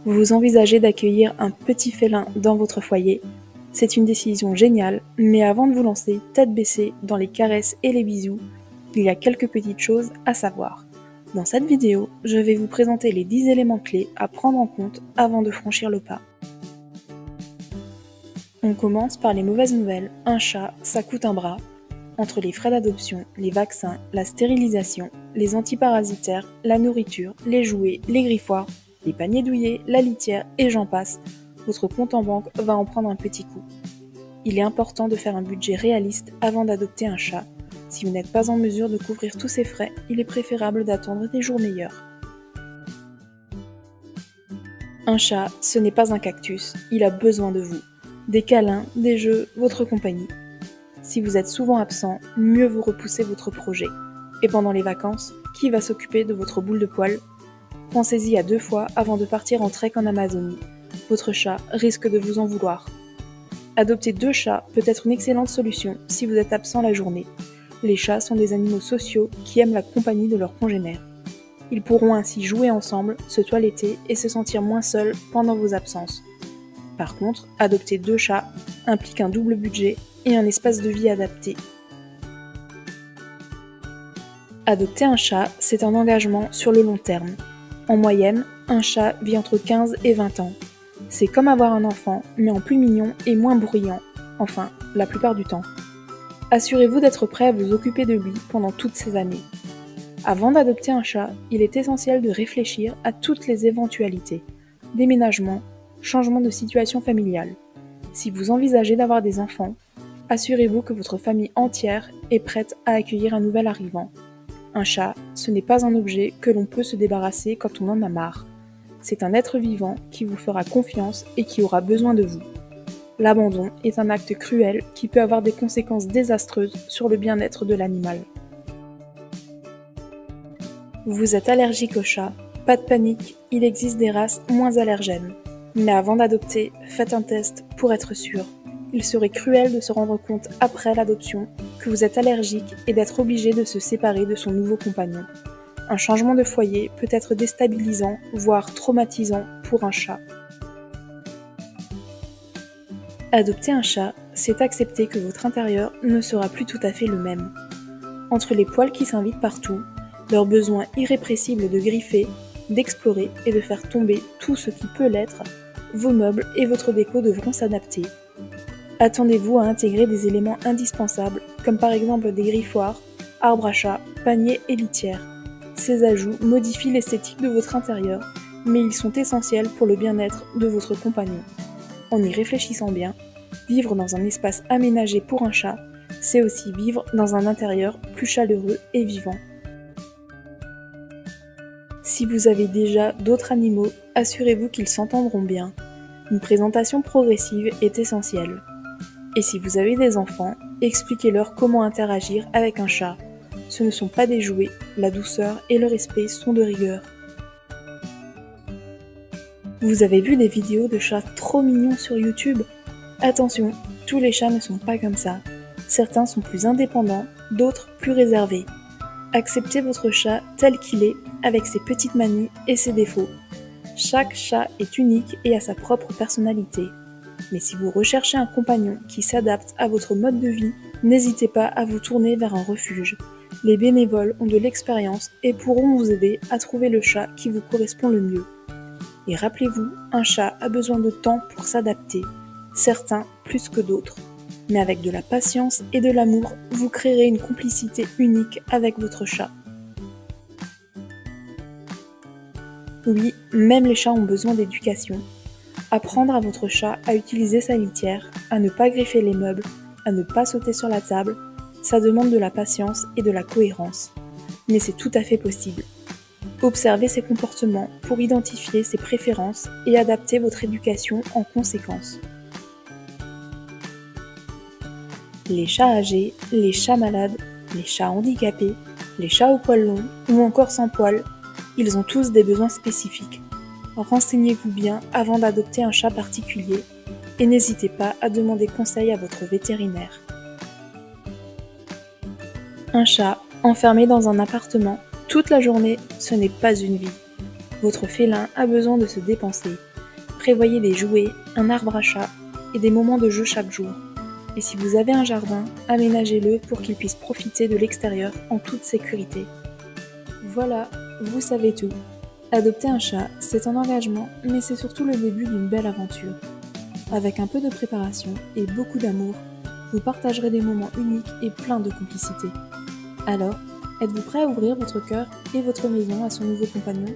Vous envisagez d'accueillir un petit félin dans votre foyer. C'est une décision géniale, mais avant de vous lancer tête baissée dans les caresses et les bisous, il y a quelques petites choses à savoir. Dans cette vidéo, je vais vous présenter les 10 éléments clés à prendre en compte avant de franchir le pas. On commence par les mauvaises nouvelles. Un chat, ça coûte un bras. Entre les frais d'adoption, les vaccins, la stérilisation, les antiparasitaires, la nourriture, les jouets, les griffoirs, les paniers douillets, la litière et j'en passe, votre compte en banque va en prendre un petit coup. Il est important de faire un budget réaliste avant d'adopter un chat. Si vous n'êtes pas en mesure de couvrir tous ces frais, il est préférable d'attendre des jours meilleurs. Un chat, ce n'est pas un cactus, il a besoin de vous. Des câlins, des jeux, votre compagnie. Si vous êtes souvent absent, mieux vous repousser votre projet. Et pendant les vacances, qui va s'occuper de votre boule de poil ? Pensez-y à 2 fois avant de partir en trek en Amazonie. Votre chat risque de vous en vouloir. Adopter 2 chats peut être une excellente solution si vous êtes absent la journée. Les chats sont des animaux sociaux qui aiment la compagnie de leurs congénères. Ils pourront ainsi jouer ensemble, se toiletter et se sentir moins seuls pendant vos absences. Par contre, adopter 2 chats implique un double budget et un espace de vie adapté. Adopter un chat, c'est un engagement sur le long terme. En moyenne, un chat vit entre 15 et 20 ans. C'est comme avoir un enfant, mais en plus mignon et moins bruyant, enfin, la plupart du temps. Assurez-vous d'être prêt à vous occuper de lui pendant toutes ces années. Avant d'adopter un chat, il est essentiel de réfléchir à toutes les éventualités. Déménagement, changement de situation familiale. Si vous envisagez d'avoir des enfants, assurez-vous que votre famille entière est prête à accueillir un nouvel arrivant. Un chat, ce n'est pas un objet que l'on peut se débarrasser quand on en a marre. C'est un être vivant qui vous fera confiance et qui aura besoin de vous. L'abandon est un acte cruel qui peut avoir des conséquences désastreuses sur le bien-être de l'animal. Vous êtes allergique aux chats ? Pas de panique, il existe des races moins allergènes. Mais avant d'adopter, faites un test pour être sûr. Il serait cruel de se rendre compte après l'adoption que vous êtes allergique et d'être obligé de se séparer de son nouveau compagnon. Un changement de foyer peut être déstabilisant, voire traumatisant pour un chat. Adopter un chat, c'est accepter que votre intérieur ne sera plus tout à fait le même. Entre les poils qui s'invitent partout, leur besoin irrépressible de griffer, d'explorer et de faire tomber tout ce qui peut l'être, vos meubles et votre déco devront s'adapter. Attendez-vous à intégrer des éléments indispensables, comme par exemple des griffoirs, arbres à chat, paniers et litières. Ces ajouts modifient l'esthétique de votre intérieur, mais ils sont essentiels pour le bien-être de votre compagnon. En y réfléchissant bien, vivre dans un espace aménagé pour un chat, c'est aussi vivre dans un intérieur plus chaleureux et vivant. Si vous avez déjà d'autres animaux, assurez-vous qu'ils s'entendront bien. Une présentation progressive est essentielle. Et si vous avez des enfants, expliquez-leur comment interagir avec un chat. Ce ne sont pas des jouets, la douceur et le respect sont de rigueur. Vous avez vu des vidéos de chats trop mignons sur YouTube ? Attention, tous les chats ne sont pas comme ça. Certains sont plus indépendants, d'autres plus réservés. Acceptez votre chat tel qu'il est, avec ses petites manies et ses défauts. Chaque chat est unique et a sa propre personnalité. Mais si vous recherchez un compagnon qui s'adapte à votre mode de vie, n'hésitez pas à vous tourner vers un refuge. Les bénévoles ont de l'expérience et pourront vous aider à trouver le chat qui vous correspond le mieux. Et rappelez-vous, un chat a besoin de temps pour s'adapter, certains plus que d'autres. Mais avec de la patience et de l'amour, vous créerez une complicité unique avec votre chat. Oui, même les chats ont besoin d'éducation. Apprendre à votre chat à utiliser sa litière, à ne pas griffer les meubles, à ne pas sauter sur la table, ça demande de la patience et de la cohérence. Mais c'est tout à fait possible. Observez ses comportements pour identifier ses préférences et adapter votre éducation en conséquence. Les chats âgés, les chats malades, les chats handicapés, les chats aux poils longs ou encore sans poils, ils ont tous des besoins spécifiques. Renseignez-vous bien avant d'adopter un chat particulier et n'hésitez pas à demander conseil à votre vétérinaire. Un chat enfermé dans un appartement toute la journée, ce n'est pas une vie. Votre félin a besoin de se dépenser. prévoyez des jouets, un arbre à chat et des moments de jeu chaque jour. Et si vous avez un jardin, aménagez-le pour qu'il puisse profiter de l'extérieur en toute sécurité. Voilà, vous savez tout. Adopter un chat, c'est un engagement, mais c'est surtout le début d'une belle aventure. Avec un peu de préparation et beaucoup d'amour, vous partagerez des moments uniques et pleins de complicité. Alors, êtes-vous prêt à ouvrir votre cœur et votre maison à son nouveau compagnon ?